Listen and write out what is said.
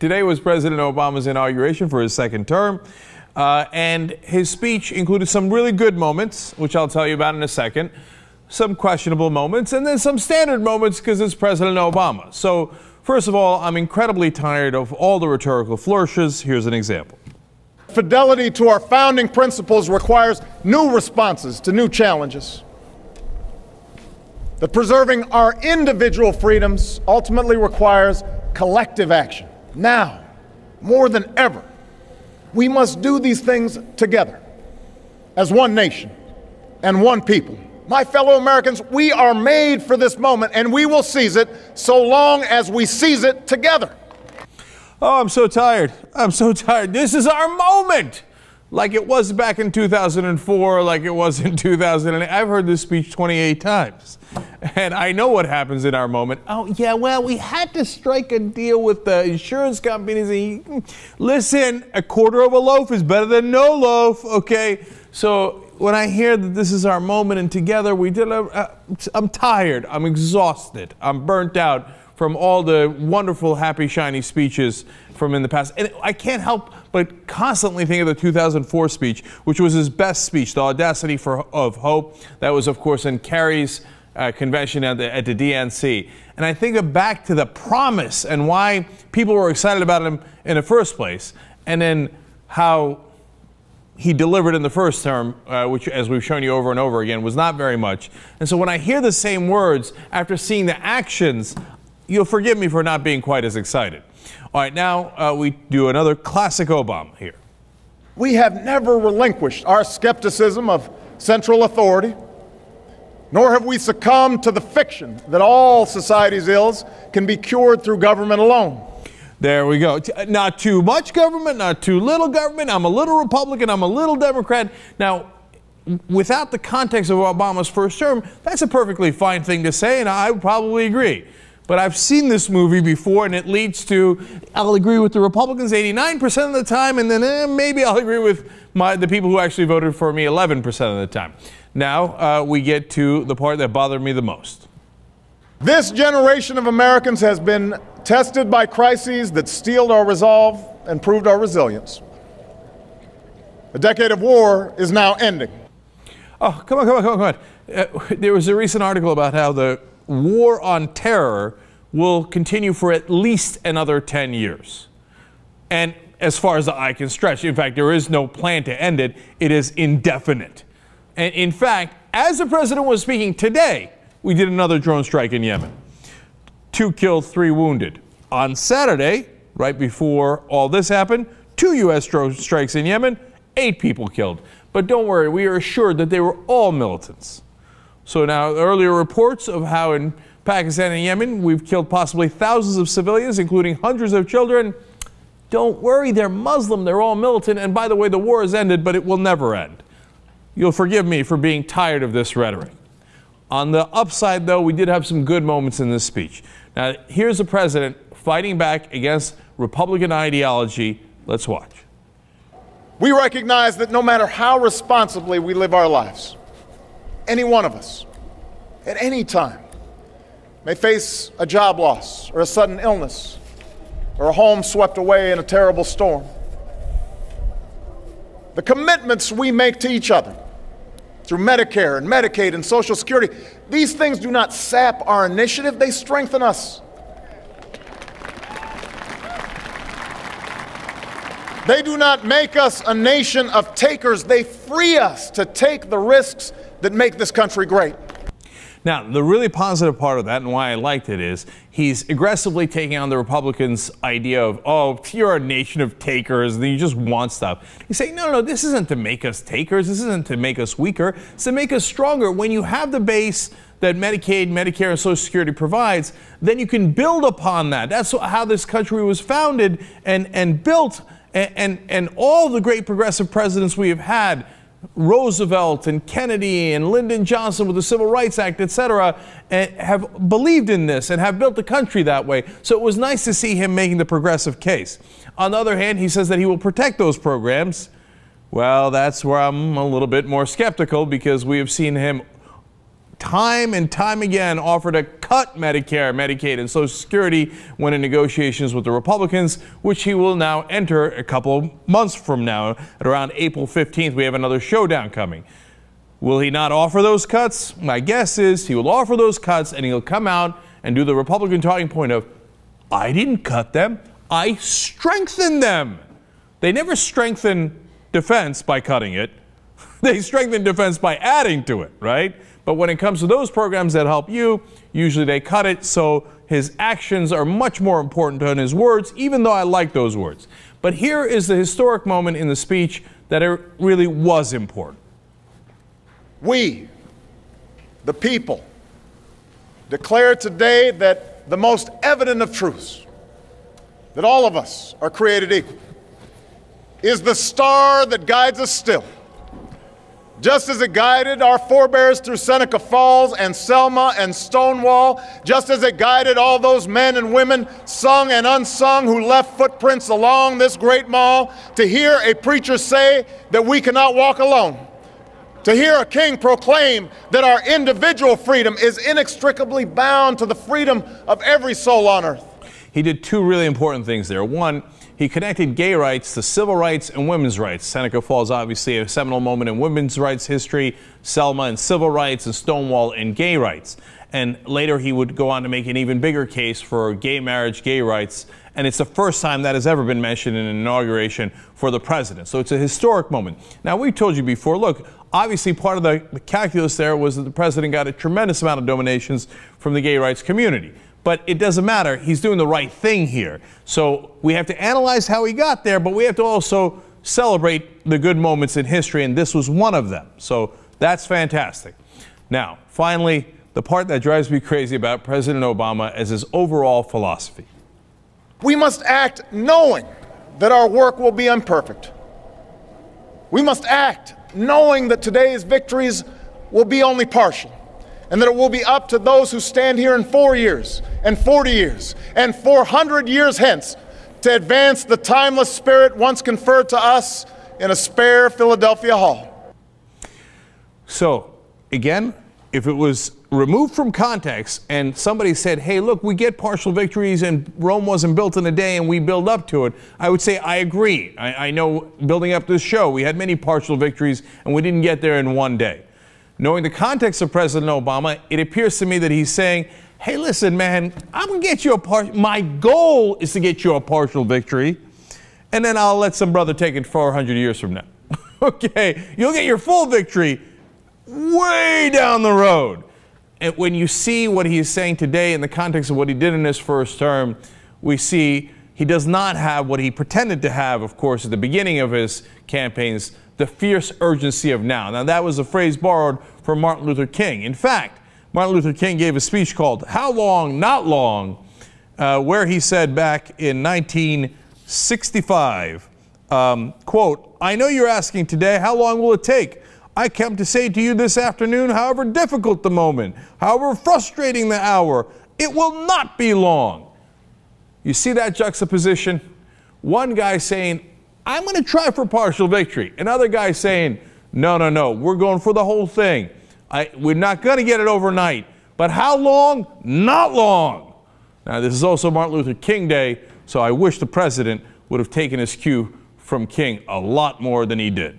Today was President Obama's inauguration for his second term, and his speech included some really good moments, which I'll tell you about in a second, some questionable moments, and then some standard moments because it's President Obama. So, first of all, I'm incredibly tired of all the rhetorical flourishes. Here's an example. Fidelity to our founding principles requires new responses to new challenges. That preserving our individual freedoms ultimately requires collective action. Now, more than ever, we must do these things together as one nation and one people. My fellow Americans, we are made for this moment, and we will seize it so long as we seize it together. Oh, I'm so tired. I'm so tired. This is our moment. Like it was back in 2004, like it was in 2008. I've heard this speech 28 times. And I know what happens in our moment. Oh, yeah, well, we had to strike a deal with the insurance companies. Listen, a quarter of a loaf is better than no loaf, okay? So when I hear that this is our moment and together we did, I'm tired. I'm exhausted. I'm burnt out from all the wonderful, happy, shiny speeches from in the past. And I can't help but constantly think of the 2004 speech, which was his best speech, the Audacity of Hope. That was, of course, in Kerry's convention at the DNC. And I think back to the promise and why people were excited about him in the first place, and then how he delivered in the first term, which, as we've shown you over and over again, was not very much. And so when I hear the same words after seeing the actions, you'll forgive me for not being quite as excited. All right, now we do another classic Obama here. We have never relinquished our skepticism of central authority, nor have we succumbed to the fiction that all society's ills can be cured through government alone. There we go. Not too much government, not too little government. I'm a little Republican, I'm a little Democrat. Now, without the context of Obama's first term, that's a perfectly fine thing to say, and I would probably agree. But I've seen this movie before, and it leads to, I'll agree with the Republicans 89% of the time, and then maybe I'll agree with the people who actually voted for me 11% of the time. Now we get to the part that bothered me the most. This generation of Americans has been tested by crises that steeled our resolve and proved our resilience. A decade of war is now ending. Oh, come on. There was a recent article about how the war on terror will continue for at least another 10 years. And as far as the eye can stretch, in fact, there is no plan to end it. It is indefinite. And in fact, as the president was speaking today, we did another drone strike in Yemen. 2 killed, 3 wounded. On Saturday, right before all this happened, 2 U.S. drone strikes in Yemen, 8 people killed. But don't worry, we are assured that they were all militants. So now, earlier reports of how in Pakistan and Yemen we've killed possibly thousands of civilians, including hundreds of children. Don't worry, they're Muslim, they're all militant, and by the way, the war has ended, but it will never end. You'll forgive me for being tired of this rhetoric. On the upside, though, we did have some good moments in this speech. Now, here's the president fighting back against Republican ideology. Let's watch. We recognize that no matter how responsibly we live our lives, any one of us, at any time, may face a job loss or a sudden illness or a home swept away in a terrible storm. The commitments we make to each other through Medicare and Medicaid and Social Security, these things do not sap our initiative, they strengthen us. They do not make us a nation of takers, they free us to take the risks that make this country great. Now, the really positive part of that, and why I liked it, is he's aggressively taking on the Republicans' idea of, oh, you're a nation of takers, and you just want stuff. He's saying, no, this isn't to make us takers. This isn't to make us weaker. It's to make us stronger. When you have the base that Medicaid, Medicare, and Social Security provides, then you can build upon that. That's how this country was founded and built, and all the great progressive presidents we have had, Roosevelt and Kennedy and Lyndon Johnson with the Civil Rights Act, etc., have believed in this and have built the country that way. So it was nice to see him making the progressive case. On the other hand, he says that he will protect those programs. Well, that's where I'm a little bit more skeptical, because we have seen him time and time again offered to cut Medicare, Medicaid, and Social Security when in negotiations with the Republicans, which he will now enter a couple of months from now. At around April 15th, we have another showdown coming. Will he not offer those cuts? My guess is he will offer those cuts, and he'll come out and do the Republican talking point of, I didn't cut them, I strengthened them. They never strengthen defense by cutting it. They strengthen defense by adding to it, right? But when it comes to those programs that help you, usually they cut it, so his actions are much more important than his words, even though I like those words. But here is the historic moment in the speech that it really was important. We, the people, declare today that the most evident of truths, that all of us are created equal, is the star that guides us still. Just as it guided our forebears through Seneca Falls and Selma and Stonewall, just as it guided all those men and women, sung and unsung, who left footprints along this great mall, to hear a preacher say that we cannot walk alone, to hear a king proclaim that our individual freedom is inextricably bound to the freedom of every soul on earth. He did two really important things there. One, he connected gay rights to civil rights and women's rights. Seneca Falls, obviously a seminal moment in women's rights history, Selma and civil rights, and Stonewall and gay rights. And later he would go on to make an even bigger case for gay marriage, gay rights, and it's the first time that has ever been mentioned in an inauguration for the president. So it's a historic moment. Now, we told you before, look, obviously part of the calculus there was that the president got a tremendous amount of donations from the gay rights community. But it doesn't matter. He's doing the right thing here. So we have to analyze how he got there, but we have to also celebrate the good moments in history, and this was one of them. So that's fantastic. Now, finally, the part that drives me crazy about President Obama is his overall philosophy. We must act knowing that our work will be imperfect. We must act knowing that today's victories will be only partial, and that it will be up to those who stand here in 4 years and 40 years and 400 years hence to advance the timeless spirit once conferred to us in a spare Philadelphia hall. So, again, if it was removed from context and somebody said, hey, look, we get partial victories and Rome wasn't built in a day and we build up to it, I would say I agree. I know building up this show, we had many partial victories and we didn't get there in one day. Knowing the context of President Obama, it appears to me that he's saying, hey, listen, man, I'm going to get you my goal is to get you a partial victory, and then I'll let some brother take it 400 years from now. Okay, you'll get your full victory way down the road. And when you see what he is saying today in the context of what he did in his first term, we see he does not have what he pretended to have, of course, at the beginning of his campaigns, the fierce urgency of now. Now, that was a phrase borrowed from Martin Luther King. In fact, Martin Luther King gave a speech called How Long, Not Long, where he said back in 1965, quote, I know you're asking today, how long will it take? I come to say to you this afternoon, however difficult the moment, however frustrating the hour, it will not be long. You see that juxtaposition? One guy saying, I'm going to try for partial victory. Another guy saying, no, no, no, we're going for the whole thing. We're not going to get it overnight. But how long? Not long. Now, this is also Martin Luther King Day, so I wish the president would have taken his cue from King a lot more than he did.